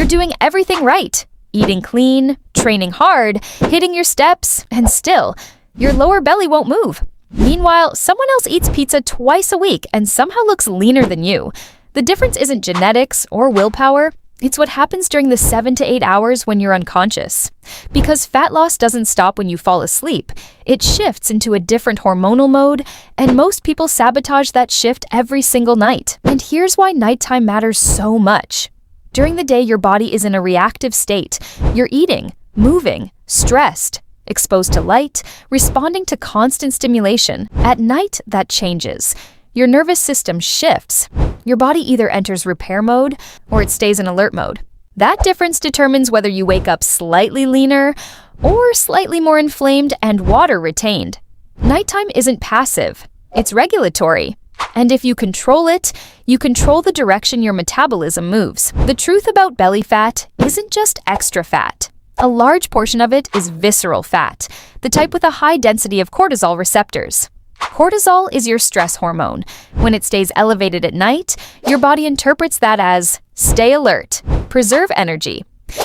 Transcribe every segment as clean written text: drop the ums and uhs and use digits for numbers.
doing everything right. Eating clean, training hard, hitting your steps, and still, your lower belly won't move. Meanwhile, someone else eats pizza twice a week and somehow looks leaner than you. The difference isn't genetics or willpower. It's what happens during the 7 to 8 hours when you're unconscious. Because fat loss doesn't stop when you fall asleep, it shifts into a different hormonal mode, and most people sabotage that shift every single night. And here's why nighttime matters so much. During the day, your body is in a reactive state. You're eating, moving, stressed, exposed to light, responding to constant stimulation. At night, that changes. Your nervous system shifts. Your body either enters repair mode or it stays in alert mode. That difference determines whether you wake up slightly leaner or slightly more inflamed and water retained. Nighttime isn't passive, it's regulatory. And if you control it, you control the direction your metabolism moves. The truth about belly fat isn't just extra fat. A large portion of it is visceral fat, the type with a high density of cortisol receptors. Cortisol is your stress hormone. When it stays elevated at night, your body interprets that as stay alert, preserve energy.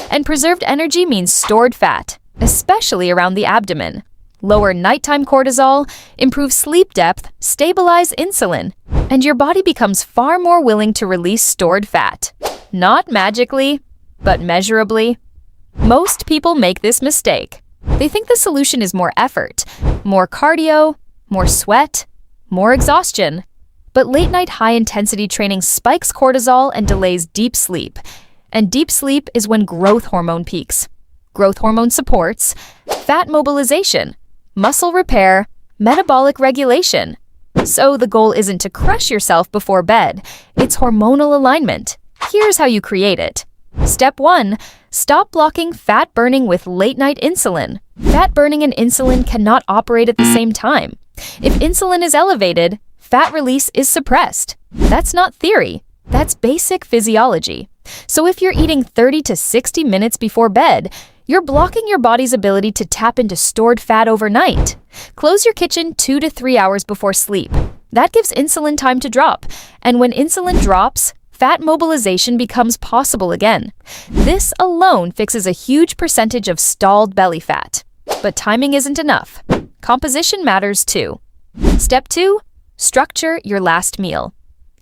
And preserved energy means stored fat, especially around the abdomen. Lower nighttime cortisol, improve sleep depth, stabilize insulin, and your body becomes far more willing to release stored fat. Not magically, but measurably. Most people make this mistake. They think the solution is more effort, more cardio, more sweat, more exhaustion. But late-night high-intensity training spikes cortisol and delays deep sleep. And deep sleep is when growth hormone peaks. Growth hormone supports fat mobilization, muscle repair, metabolic regulation. So the goal isn't to crush yourself before bed, it's hormonal alignment. Here's how you create it. Step 1. Stop blocking fat burning with late-night insulin. Fat burning and insulin cannot operate at the same time. If insulin is elevated, fat release is suppressed. That's not theory. That's basic physiology. So if you're eating 30 to 60 minutes before bed, you're blocking your body's ability to tap into stored fat overnight. Close your kitchen 2 to 3 hours before sleep. That gives insulin time to drop. And when insulin drops, fat mobilization becomes possible again. This alone fixes a huge percentage of stalled belly fat. But timing isn't enough. Composition matters too. Step 2. Structure your last meal.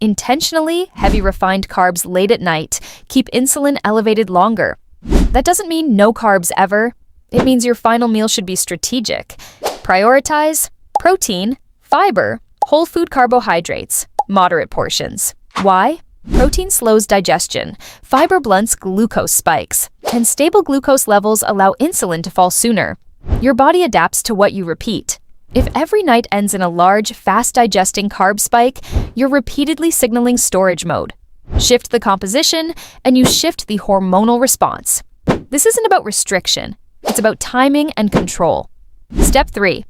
Intentionally heavy refined carbs late at night keep insulin elevated longer. That doesn't mean no carbs ever. It means your final meal should be strategic. Prioritize protein, fiber, whole food carbohydrates, moderate portions. Why? Protein slows digestion, fiber blunts glucose spikes, and stable glucose levels allow insulin to fall sooner. Your body adapts to what you repeat. If every night ends in a large, fast-digesting carb spike, you're repeatedly signaling storage mode. Shift the composition, and you shift the hormonal response. This isn't about restriction. It's about timing and control. Step 3.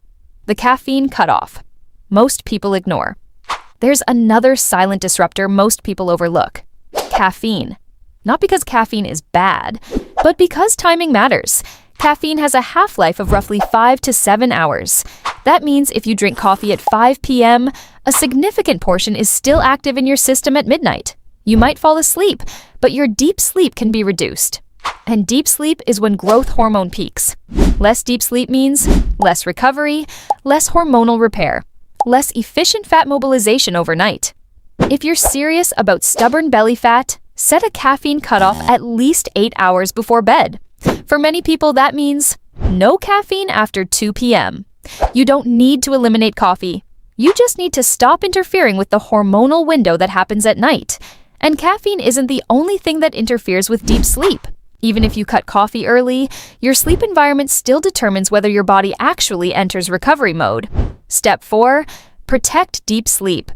The caffeine cutoff. Most people ignore. There's another silent disruptor most people overlook. Caffeine. Not because caffeine is bad, but because timing matters. Caffeine has a half-life of roughly 5 to 7 hours. That means if you drink coffee at 5 p.m., a significant portion is still active in your system at midnight. You might fall asleep, but your deep sleep can be reduced. And deep sleep is when growth hormone peaks. Less deep sleep means less recovery, less hormonal repair, less efficient fat mobilization overnight. If you're serious about stubborn belly fat, set a caffeine cutoff at least 8 hours before bed. For many people, that means no caffeine after 2 p.m. You don't need to eliminate coffee. You just need to stop interfering with the hormonal window that happens at night. And caffeine isn't the only thing that interferes with deep sleep. Even if you cut coffee early, your sleep environment still determines whether your body actually enters recovery mode. Step 4. Protect deep sleep.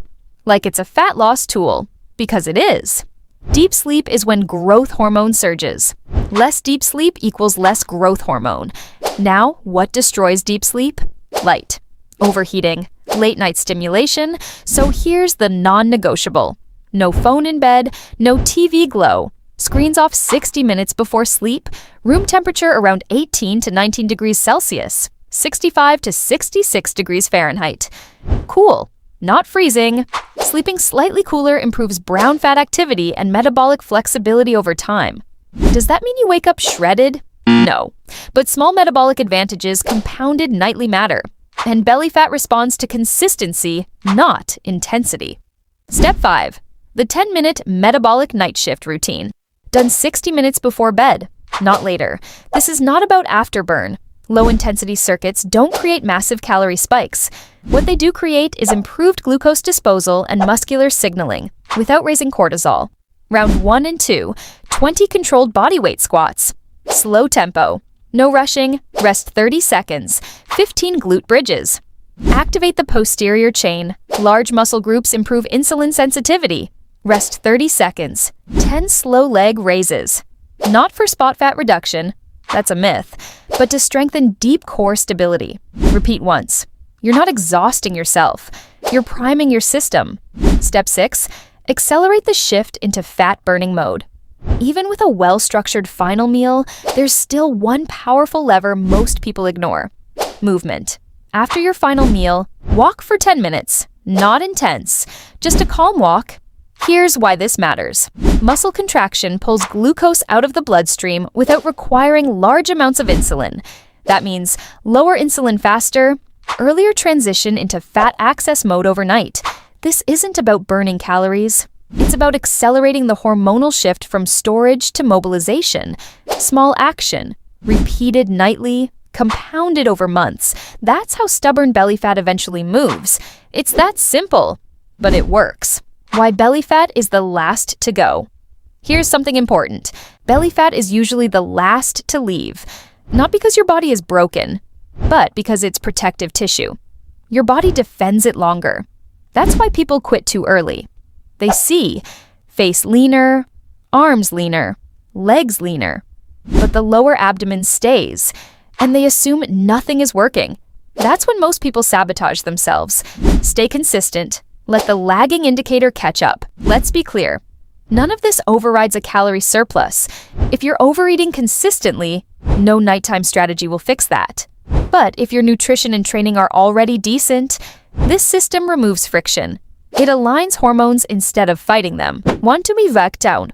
Like it's a fat loss tool. Because it is. Deep sleep is when growth hormone surges. Less deep sleep equals less growth hormone. Now, what destroys deep sleep? Light, overheating, late-night stimulation. So here's the non-negotiable. No phone in bed, no TV glow. Screens off 60 minutes before sleep. Room temperature around 18 to 19 degrees Celsius. 65 to 66 degrees Fahrenheit. Cool, not freezing. Sleeping slightly cooler improves brown fat activity and metabolic flexibility over time. Does that mean you wake up shredded? No, but small metabolic advantages compounded nightly matter, and belly fat responds to consistency, not intensity. Step 5. The 10-minute metabolic night shift routine. Done 60 minutes before bed, not later. This is not about afterburn. Low-intensity circuits don't create massive calorie spikes. What they do create is improved glucose disposal and muscular signaling, without raising cortisol. Round 1 and 2, 20 controlled bodyweight squats. Slow tempo. No rushing, rest 30 seconds. 15 glute bridges. Activate the posterior chain. Large muscle groups improve insulin sensitivity. Rest 30 seconds. 10 slow leg raises. Not for spot fat reduction, that's a myth, but to strengthen deep core stability. Repeat once. You're not exhausting yourself. You're priming your system. Step 6. Accelerate the shift into fat-burning mode. Even with a well-structured final meal, there's still one powerful lever most people ignore: movement. After your final meal, walk for 10 minutes. Not intense, just a calm walk. Here's why this matters. Muscle contraction pulls glucose out of the bloodstream without requiring large amounts of insulin. That means lower insulin faster, earlier transition into fat access mode overnight. This isn't about burning calories. It's about accelerating the hormonal shift from storage to mobilization. Small action, repeated nightly, compounded over months. That's how stubborn belly fat eventually moves. It's that simple, but it works. Why belly fat is the last to go. Here's something important. Belly fat is usually the last to leave, not because your body is broken, but because it's protective tissue. Your body defends it longer. That's why people quit too early. They see face leaner, arms leaner, legs leaner, but the lower abdomen stays, and they assume nothing is working. That's when most people sabotage themselves. Stay consistent. Let the lagging indicator catch up. Let's be clear. None of this overrides a calorie surplus. If you're overeating consistently, no nighttime strategy will fix that. But if your nutrition and training are already decent, this system removes friction. It aligns hormones instead of fighting them. Want to be back down.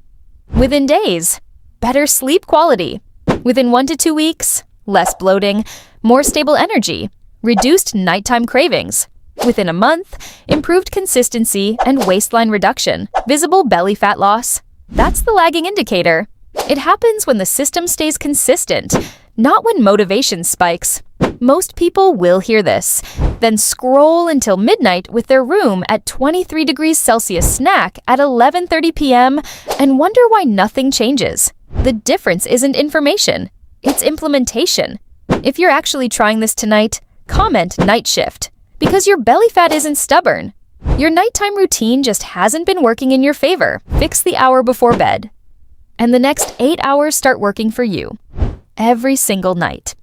Within days, better sleep quality. Within 1 to 2 weeks, less bloating, more stable energy, reduced nighttime cravings. Within a month, improved consistency and waistline reduction, visible belly fat loss. That's the lagging indicator. It happens when the system stays consistent, not when motivation spikes. Most people will hear this, then scroll until midnight with their room at 23 degrees Celsius snack at 11:30 p.m. and wonder why nothing changes. The difference isn't information, it's implementation. If you're actually trying this tonight, comment night shift. Because your belly fat isn't stubborn. Your nighttime routine just hasn't been working in your favor. Fix the hour before bed. And the next 8 hours start working for you. Every single night.